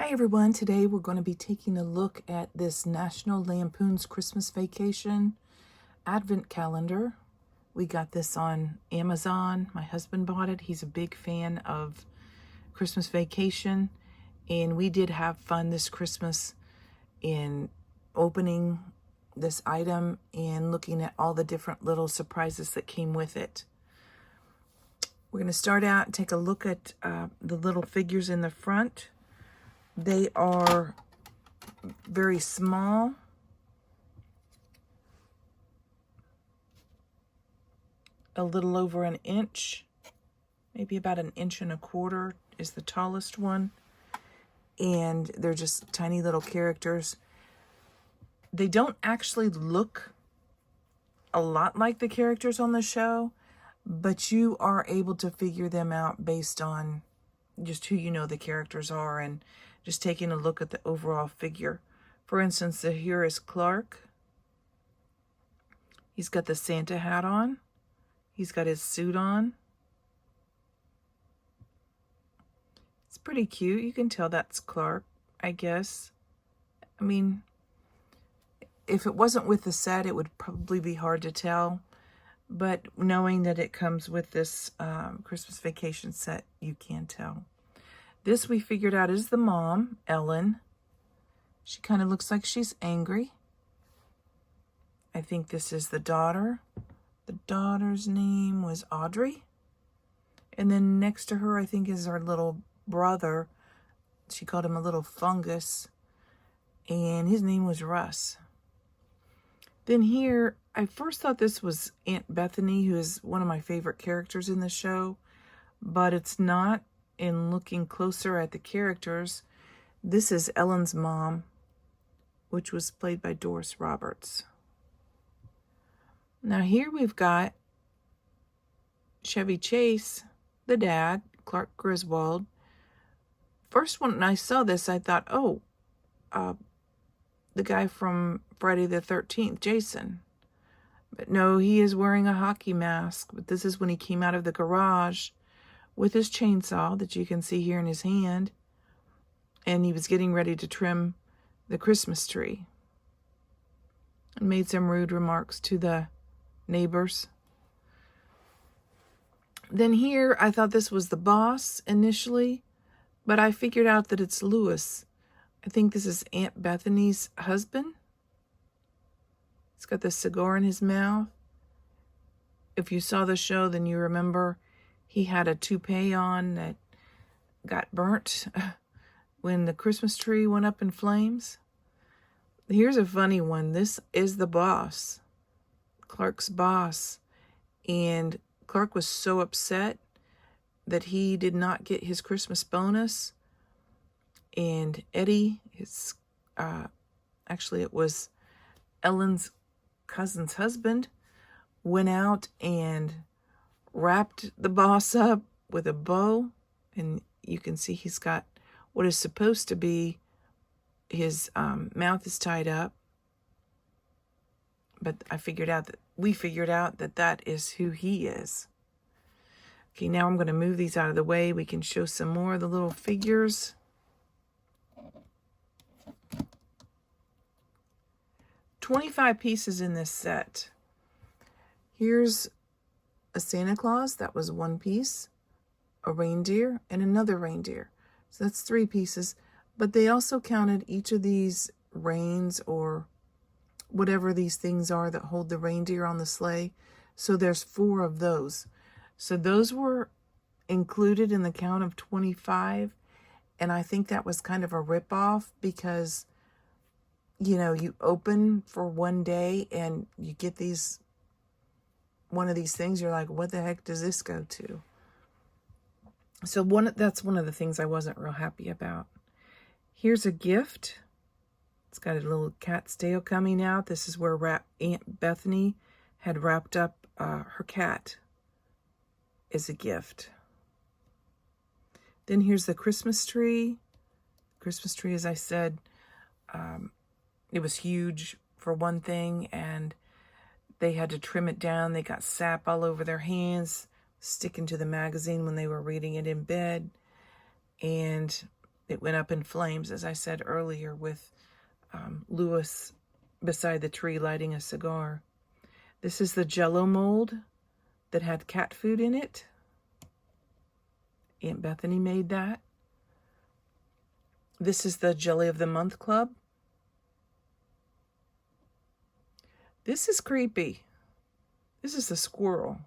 Hi everyone, today we're going to be taking a look at this National Lampoon's Christmas Vacation Advent Calendar. We got this on Amazon. My husband bought it. He's a big fan of Christmas Vacation, and we did have fun this Christmas in opening this item and looking at all the different little surprises that came with it. We're going to start out and take a look at the little figures in the front. They are very small. A little over an inch, maybe about an inch and a quarter is the tallest one. And they're just tiny little characters. They don't actually look a lot like the characters on the show, but you are able to figure them out based on just who you know the characters are and just taking a look at the overall figure. For instance, here is Clark. He's got the Santa hat on. He's got his suit on. It's pretty cute. You can tell that's Clark, I guess. I mean, if it wasn't with the set, it would probably be hard to tell. But knowing that it comes with this Christmas Vacation set, you can tell. This we figured out is the mom, Ellen. She kind of looks like she's angry. I think this is the daughter. The daughter's name was Audrey. And then next to her, I think, is our little brother. She called him a little fungus. And his name was Russ. Then here, I first thought this was Aunt Bethany, who is one of my favorite characters in the show. But it's not. In looking closer at the characters, this is Ellen's mom, which was played by Doris Roberts. Now here we've got Chevy Chase, the dad, Clark Griswold. First when I saw this, I thought, oh, the guy from Friday the 13th, Jason. But no, he is wearing a hockey mask. But this is when he came out of the garage with his chainsaw that you can see here in his hand. And he was getting ready to trim the Christmas tree. And made some rude remarks to the neighbors. Then here, I thought this was the boss initially, but I figured out that it's Louis. I think this is Aunt Bethany's husband. He's got the cigar in his mouth. If you saw the show, then you remember he had a toupee on that got burnt when the Christmas tree went up in flames. Here's a funny one. This is the boss, Clark's boss. And Clark was so upset that he did not get his Christmas bonus. And Eddie, actually it was Ellen's cousin's husband, went out and wrapped the boss up with a bow, and you can see he's got what is supposed to be his mouth is tied up. But we figured out that that is who he is. Okay, now I'm going to move these out of the way. We can show some more of the little figures. $25 pieces in this set. Here's a Santa Claus, that was one piece, a reindeer, and another reindeer. So that's 3 pieces. But they also counted each of these reins or whatever these things are that hold the reindeer on the sleigh. So there's 4 of those. So those were included in the count of 25. And I think that was kind of a ripoff because, you know, you open for one day and you get one of these things, you're like, what the heck does this go to? So that's one of the things I wasn't real happy about. Here's a gift. It's got a little cat's tail coming out. This is where Aunt Bethany had wrapped up her cat as a gift. Then here's the Christmas tree. Christmas tree, as I said, it was huge for one thing, and they had to trim it down. They got sap all over their hands, sticking to the magazine when they were reading it in bed. And it went up in flames, as I said earlier, with Lewis beside the tree lighting a cigar. This is the Jell-O mold that had cat food in it. Aunt Bethany made that. This is the Jelly of the Month Club. This is creepy. This is the squirrel.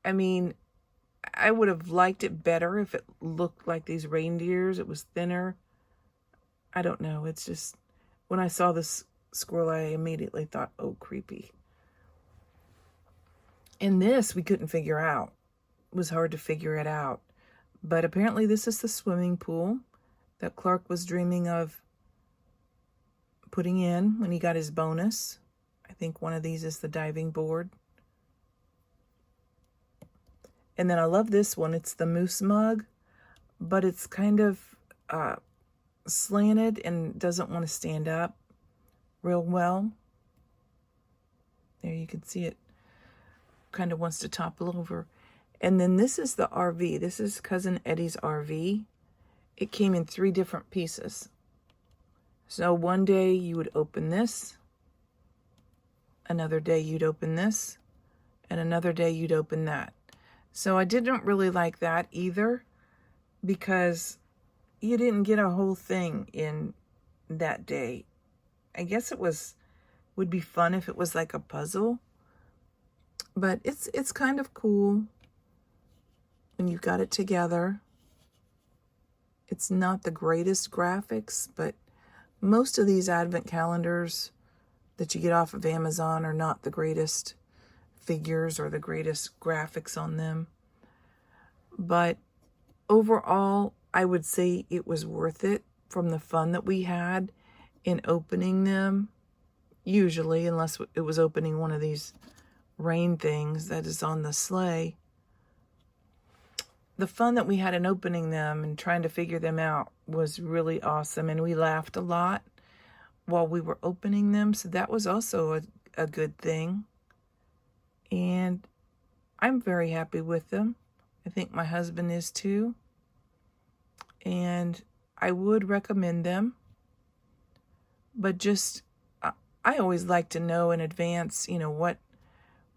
I mean, I would have liked it better if it looked like these reindeers. It was thinner. I don't know. It's just, when I saw this squirrel, I immediately thought, oh, creepy. And this we couldn't figure out. It was hard to figure it out. But apparently this is the swimming pool that Clark was dreaming of putting in when he got his bonus. I think one of these is the diving board. And then I love this one. It's the moose mug, but it's kind of slanted and doesn't want to stand up real well. There you can see it kind of wants to topple over. And then this is the RV. This is Cousin Eddie's RV. It came in 3 different pieces. So one day you would open this, another day you'd open this, and another day you'd open that. So I didn't really like that either, because you didn't get a whole thing in that day. I guess it would be fun if it was like a puzzle, but it's kind of cool when you got it together. It's not the greatest graphics, but most of these advent calendars that you get off of Amazon are not the greatest figures or the greatest graphics on them. But overall, I would say it was worth it from the fun that we had in opening them. Usually, unless it was opening one of these rain things that is on the sleigh. The fun that we had in opening them and trying to figure them out was really awesome. And we laughed a lot while we were opening them. So that was also a good thing. And I'm very happy with them. I think my husband is too. And I would recommend them. But just, I always like to know in advance, you know, what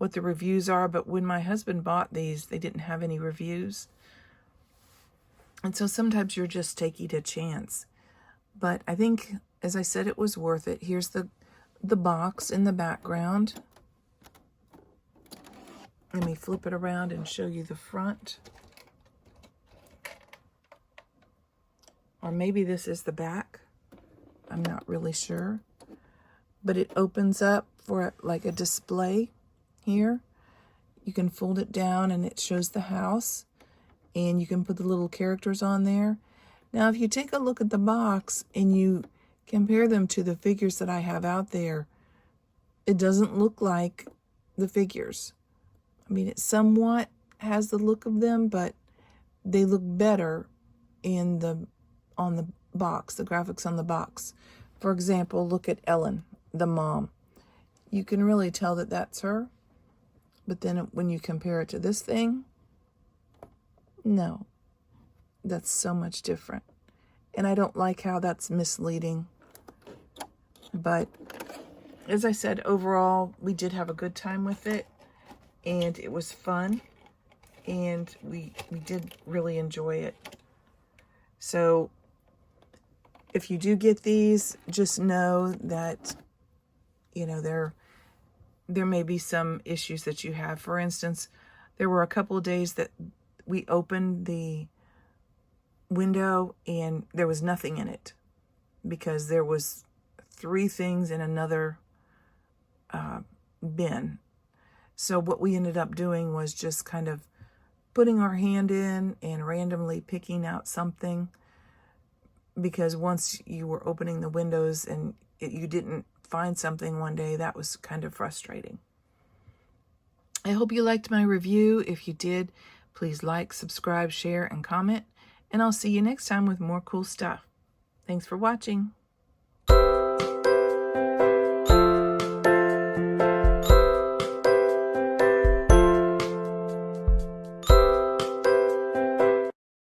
the reviews are. But when my husband bought these, they didn't have any reviews. And so sometimes you're just taking a chance. But I think, as I said, it was worth it. Here's the box in the background. Let me flip it around and show you the front. Or maybe this is the back. I'm not really sure. But it opens up for like a display here. You can fold it down and it shows the house. And you can put the little characters on there. Now, if you take a look at the box and you compare them to the figures that I have out there, it doesn't look like the figures. I mean, it somewhat has the look of them, but they look better on the box, the graphics on the box. For example, look at Ellen, the mom. You can really tell that that's her. But then when you compare it to this thing, no, that's so much different. And I don't like how that's misleading. But as I said, overall, we did have a good time with it. And it was fun. And we did really enjoy it. So if you do get these, just know that, you know, there may be some issues that you have. For instance, there were a couple of days that we opened the window and there was nothing in it because there was 3 things in another bin. So what we ended up doing was just kind of putting our hand in and randomly picking out something, because once you were opening the windows and you didn't find something one day, that was kind of frustrating. I hope you liked my review. If you did, please like, subscribe, share, and comment. And I'll see you next time with more cool stuff. Thanks for watching.